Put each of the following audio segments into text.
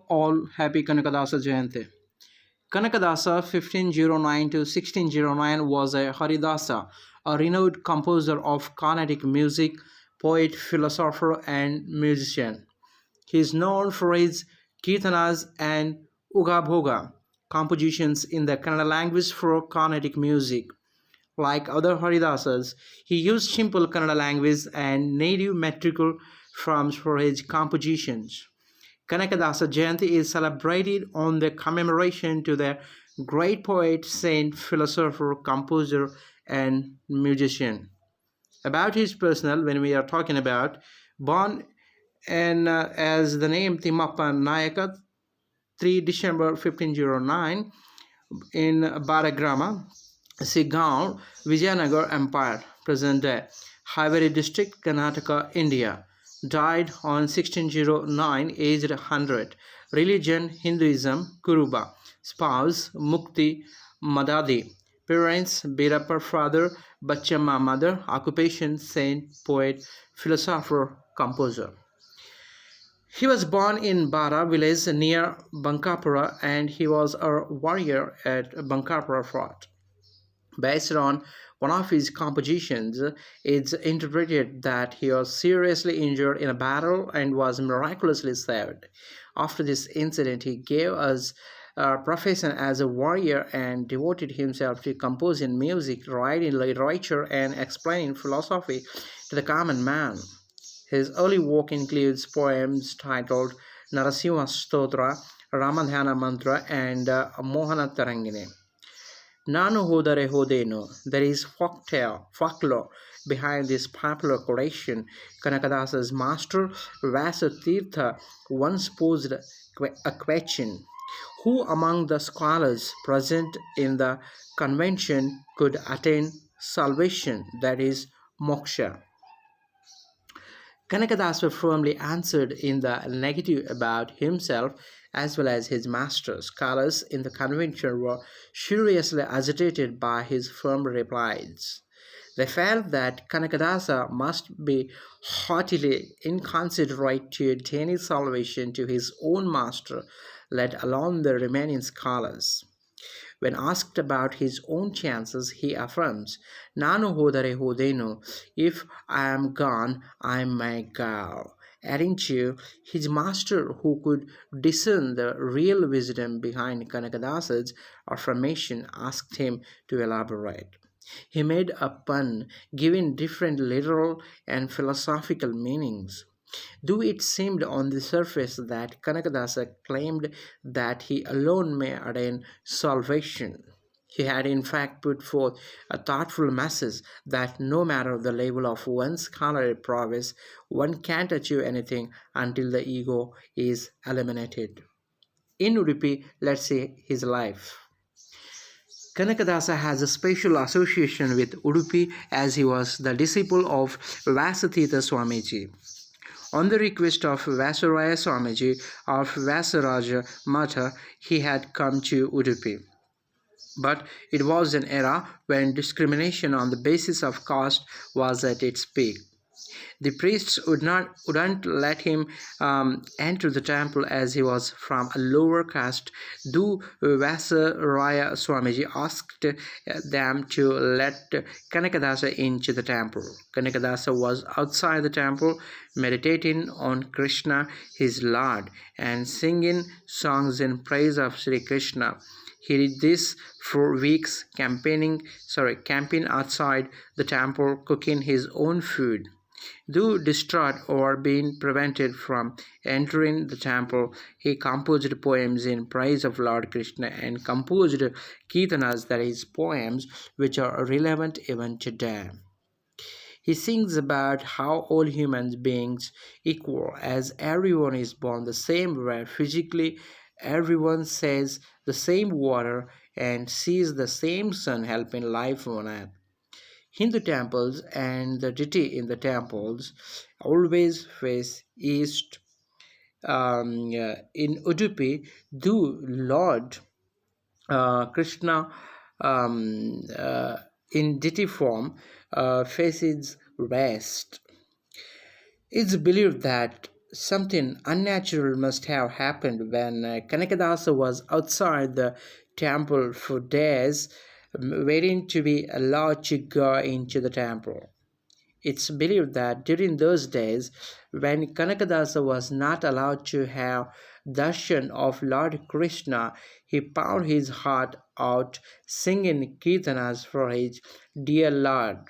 all, happy Kanakadasa Jayanti. Kanakadasa 1509 to 1609 was a Haridasa, a renowned composer of Carnatic music, poet, philosopher, and musician. He is known for his Kirtanas and Ugabhoga compositions in the Kannada language for Carnatic music. Like other Haridasas, he used simple Kannada language and native metrical forms for his compositions. Kanakadasa Jayanti is celebrated on the commemoration to the great poet, saint, philosopher, composer, and musician. About his personal, when we are talking about, born and as the name Timmappa Nayaka, 3 December 1509 in Baragrama, Sigaon, Vijayanagar Empire, present day, Haveri district, Karnataka, India. Died on 1609, aged 100. Religion, Hinduism, Kuruba. Spouse, Mukti Madadi. Parents, Birappa father, Bachama mother. Occupation, saint, poet, philosopher, composer. He was born in Bara village near Bankapura, and he was a warrior at Bankapura fort. Based on one of his compositions, it's interpreted that he was seriously injured in a battle and was miraculously saved. After this incident, he gave us a profession as a warrior and devoted himself to composing music, writing literature, and explaining philosophy to the common man. His early work includes poems titled Narasimha Stotra, Ramadhyana Mantra, and Mohana Tarangine. Nanu hodare hodeno. There is folklore behind this popular collection. Kanakadasa's master Vasatirtha once posed a question: who among the scholars present in the convention could attain salvation, that is, moksha? Kanakadasa firmly answered in the negative about himself as well as his master. Scholars in the convention were seriously agitated by his firm replies. They felt that Kanakadasa must be heartily inconsiderate to attain his salvation to his own master, let alone the remaining scholars. When asked about his own chances, he affirms, Nanu hodare hodeno, if I am gone, I may go. Adding to his master, who could discern the real wisdom behind Kanakadasa's affirmation, asked him to elaborate. He made a pun, giving different literal and philosophical meanings. Though it seemed on the surface that Kanakadasa claimed that he alone may attain salvation, he had in fact put forth a thoughtful message that no matter the level of one's scholarly prowess, one can't achieve anything until the ego is eliminated. In Udupi, let's see his life. Kanakadasa has a special association with Udupi as he was the disciple of Vasatirtha Swamiji. On the request of Vasaraya Swamiji of Vasaraja Matha, he had come to Udupi. But it was an era when discrimination on the basis of caste was at its peak. The priests wouldn't let him enter the temple as he was from a lower caste, though Vasaraya Swamiji asked them to let Kanakadasa into the temple. Kanakadasa was outside the temple, meditating on Krishna, his Lord, and singing songs in praise of Sri Krishna. He did this for weeks, camping outside the temple, cooking his own food. Though distraught over being prevented from entering the temple, he composed poems in praise of Lord Krishna and composed kirtanas, that is, poems which are relevant even today. He sings about how all human beings equal, as everyone is born the same way physically, everyone says the same water and sees the same sun helping life on earth. Hindu temples and the deity in the temples always face east. In Udupi, though Lord Krishna in deity form faces west. It's believed that Something unnatural must have happened when Kanakadasa was outside the temple for days, waiting to be allowed to go into the temple. It's believed that during those days, when Kanakadasa was not allowed to have darshan of Lord Krishna, he poured his heart out singing kirtanas for his dear Lord.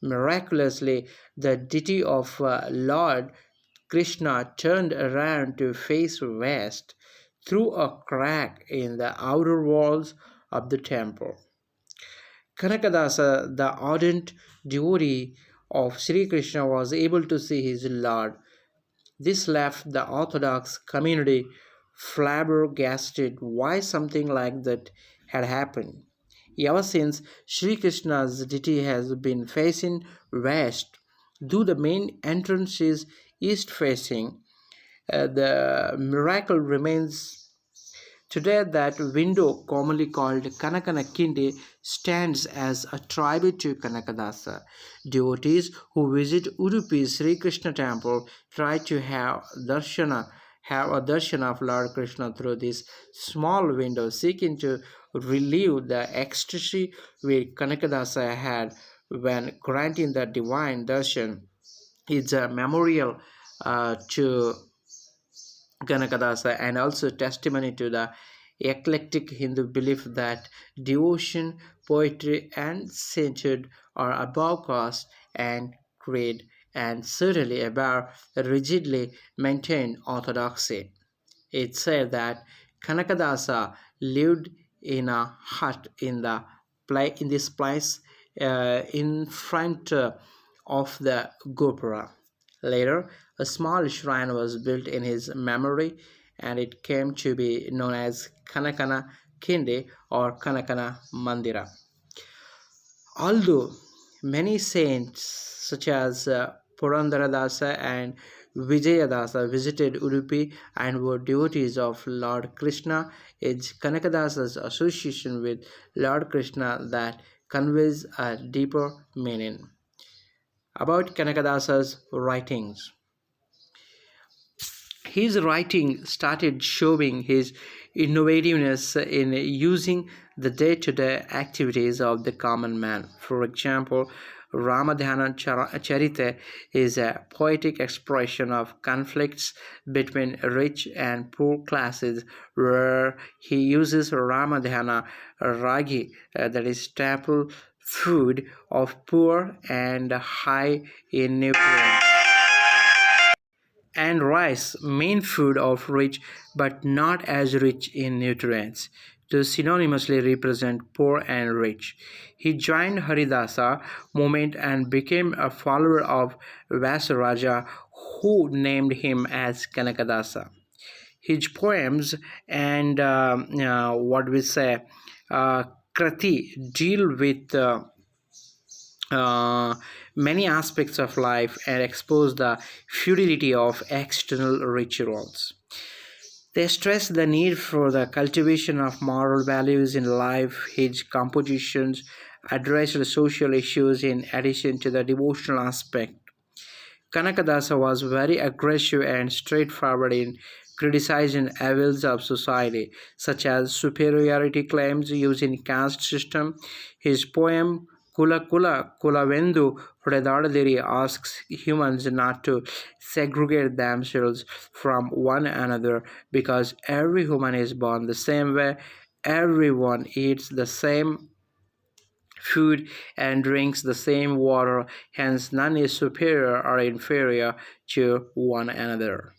Miraculously, the deity of Lord Krishna turned around to face west through a crack in the outer walls of the temple. Kanakadasa, the ardent devotee of Sri Krishna, was able to see his Lord. This left the Orthodox community flabbergasted why something like that had happened. Ever since, Sri Krishna's deity has been facing west, though the main entrance is east facing. The miracle remains. Today, that window, commonly called Kanakana Kindi, stands as a tribute to Kanakadasa. Devotees who visit Udupi Sri Krishna temple try to have a darshan of Lord Krishna through this small window, seeking to relieve the ecstasy which Kanakadasa had when granting the divine darshan. It's a memorial to Ganakadasa and also testimony to the eclectic Hindu belief that devotion, poetry, and sainthood are above caste and creed, and certainly above rigidly maintained orthodoxy. It said that Kanakadasa lived in a hut in this place in front of the Gopura. Later, a small shrine was built in his memory, and it came to be known as Kanakana Kindi or Kanakana Mandira. Although many saints such as Purandaradasa and Vijayadasa visited Udupi and were devotees of Lord Krishna, it's Kanakadasa's association with Lord Krishna that conveys a deeper meaning. About Kanakadasa's writings. His writing started showing his innovativeness in using the day-to-day activities of the common man. For example, Ramadhyana Charita is a poetic expression of conflicts between rich and poor classes, where he uses Ramadhyana ragi, that is staple food of poor and high in nutrients, and rice, main food of rich but not as rich in nutrients, to synonymously represent poor and rich. He joined Haridasa movement and became a follower of Vasaraja, who named him as Kanakadasa. His poems and what we say krati deal with uh, many aspects of life and expose the futility of external rituals. They stress the need for the cultivation of moral values in life. His compositions address the social issues in addition to the devotional aspect. Kanakadasa was very aggressive and straightforward in criticizing evils of society, such as superiority claims used in caste system. His poem Kula Kula Kulavendu Redadadiri asks humans not to segregate themselves from one another because every human is born the same way, everyone eats the same food and drinks the same water, hence none is superior or inferior to one another.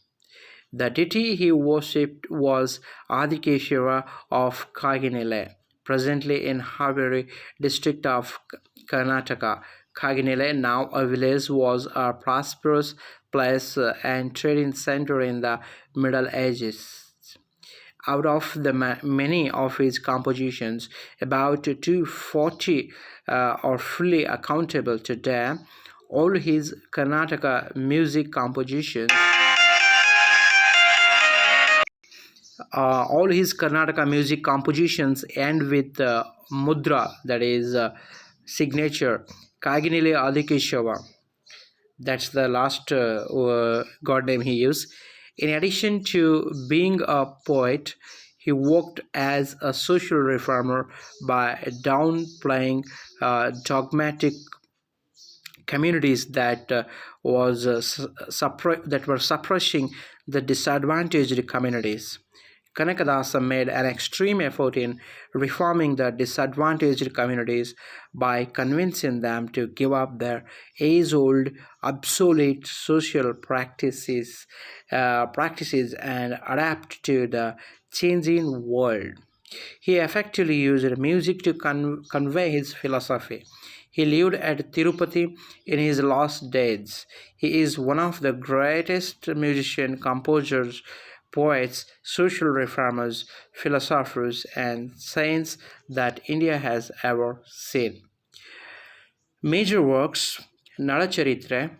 The deity he worshipped was Adikeshava of Kaginele, presently in Haveri district of Karnataka. Kaginele, now a village, was a prosperous place and trading center in the Middle Ages. Out of the many of his compositions, about 240 are fully accountable today. All his Karnataka music compositions all his Karnataka music compositions end with mudra, that is signature, Kaginile Adikeshava. That's the last god name he used. In addition to being a poet, he worked as a social reformer by downplaying dogmatic communities that were suppressing the disadvantaged communities. Kanakadasa made an extreme effort in reforming the disadvantaged communities by convincing them to give up their age-old, obsolete social practices and adapt to the changing world. He effectively used music to convey his philosophy. He lived at Tirupati in his last days. He is one of the greatest musicians, composers, poets, social reformers, philosophers, and saints that India has ever seen. Major works: Nalacharitre,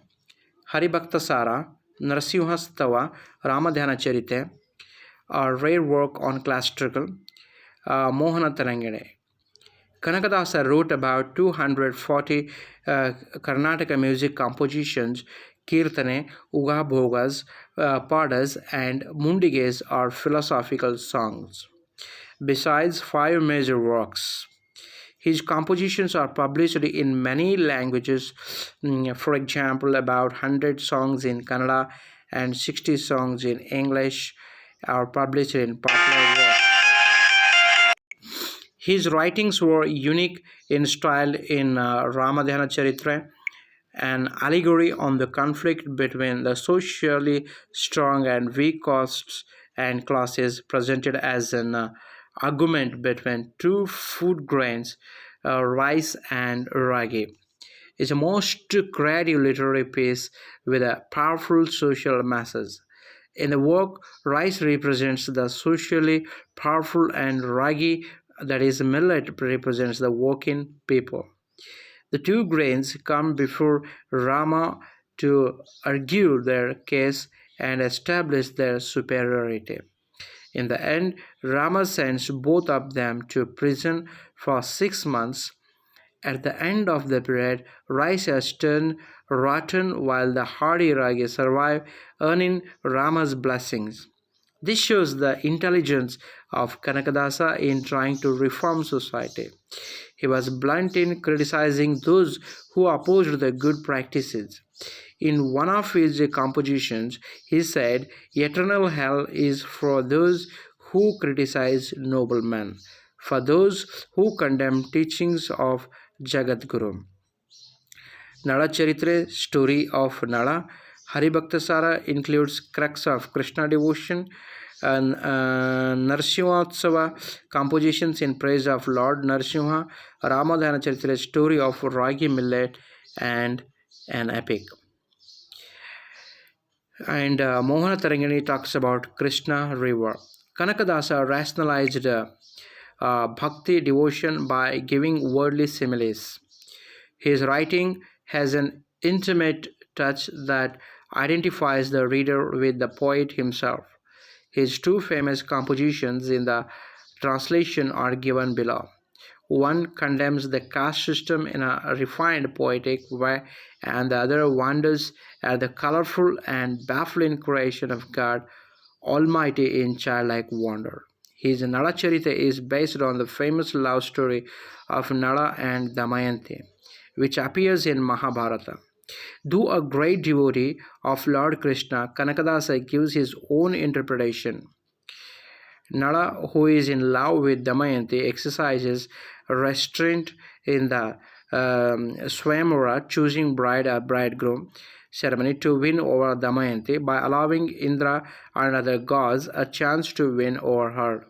Haribhaktasara, Narasimhastava, Ramadhyanacharite, a rare work on classical, Mohana Tarangane. Kanakadasa wrote about 240 Karnataka music compositions. Kirtane, Uga Bhogas, Padas, and Mundiges are philosophical songs. Besides five major works, his compositions are published in many languages. For example, about 100 songs in Kannada and 60 songs in English are published in popular works. His writings were unique in style in Ramadhyana Charitra, an allegory on the conflict between the socially strong and weak castes and classes, presented as an argument between two food grains, rice and ragi. Is a most creative literary piece with a powerful social message. In the work, rice represents the socially powerful and ragi, that is, millet, represents the working people. The two grains come before Rama to argue their case and establish their superiority. In the end, Rama sends both of them to prison for 6 months. At the end of the period, rice has turned rotten while the hardy ragi survive, earning Rama's blessings. This shows the intelligence of Kanakadasa in trying to reform society. He was blunt in criticizing those who opposed the good practices. In one of his compositions, he said, "Eternal hell is for those who criticize noblemen, for those who condemn teachings of Jagadguru." Nala Charitre, story of Nala. Haribhaktasara includes crux of Krishna devotion, and Narsimhotsava, compositions in praise of Lord Narsimha, Ramadhyana Charitra, story of Ragi millet, and an epic. And Mohana Tarangani talks about Krishna river. Kanakadasa rationalized bhakti devotion by giving worldly similes. His writing has an intimate touch that identifies the reader with the poet himself. His two famous compositions in the translation are given below. One condemns the caste system in a refined poetic way, and the other wonders at the colorful and baffling creation of God Almighty in childlike wonder. His Nala Charita is based on the famous love story of Nala and Damayanti, which appears in Mahabharata. Though a great devotee of Lord Krishna, Kanakadasa gives his own interpretation. Nala, who is in love with Damayanti, exercises restraint in the Swamvara, choosing bride or bridegroom ceremony to win over Damayanti by allowing Indra and other gods a chance to win over her.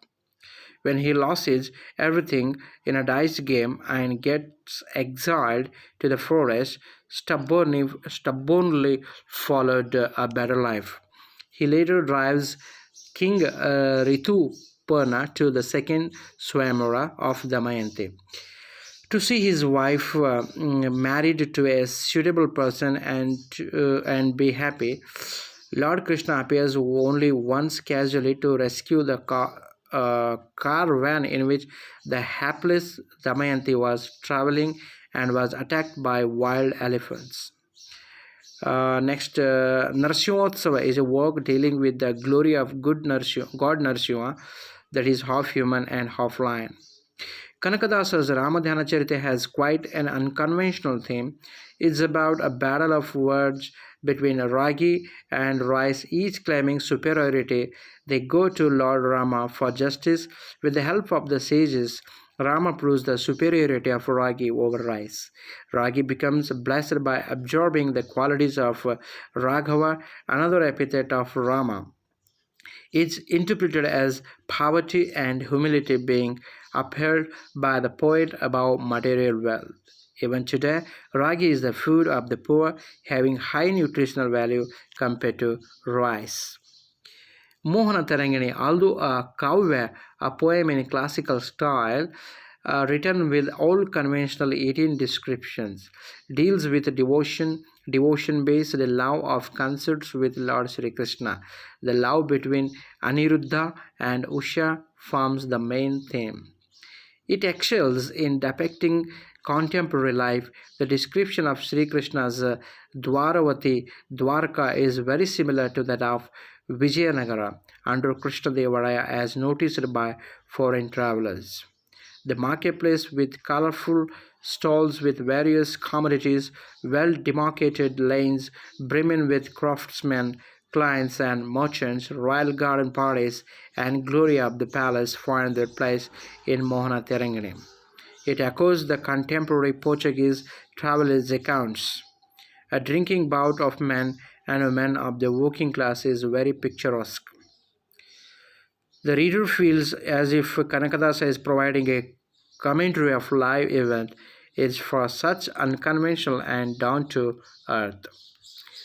When he loses everything in a dice game and gets exiled to the forest, stubbornly followed a better life. He later drives King Rituparna to the second Swamvara of Damayanti to see his wife married to a suitable person and be happy. Lord Krishna appears only once casually to rescue the caravan in which the hapless Damayanti was traveling and was attacked by wild elephants. Next, Narsimhotsava is a work dealing with the glory of God Narsimha, that is half human and half lion. Kanakadasa's Ramadhyana Charita has quite an unconventional theme. It's about a battle of words between Ragi and rice, each claiming superiority. They go to Lord Rama for justice. With the help of the sages, Rama proves the superiority of Ragi over rice. Ragi becomes blessed by absorbing the qualities of Raghava, another epithet of Rama. It's interpreted as poverty and humility being upheld by the poet above material wealth. Even today, ragi is the food of the poor, having high nutritional value compared to rice. Mohana Tarangani, although a kavya, a poem in classical style, written with all conventional 18 descriptions, deals with devotion based love of concerts with Lord Sri Krishna. The love between Aniruddha and Usha forms the main theme. It excels in depicting contemporary life. The description of Sri Krishna's Dwaravati, Dwarka, is very similar to that of Vijayanagara under Krishnadevaraya as noticed by foreign travelers. The marketplace with colorful stalls with various commodities, well demarcated lanes brimming with craftsmen, clients, and merchants, royal garden parties, and glory of the palace find their place in Mohana Terangani. It echoes the contemporary Portuguese travelers' accounts. A drinking bout of men and women of the working class is very picturesque. The reader feels as if Kanakadasa is providing a commentary of live event. It's for such unconventional and down to earth.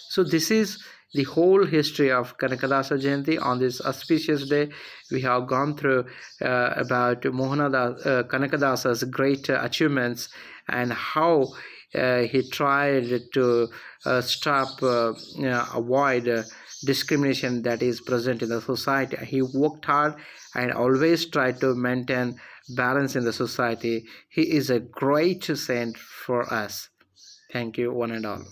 So this is the whole history of Kanakadasa Jayanti. On this auspicious day, we have gone through about Kanakadasa's great achievements and how he tried to avoid discrimination that is present in the society. He worked hard and always tried to maintain balance in the society. He is a great saint for us. Thank you, one and all.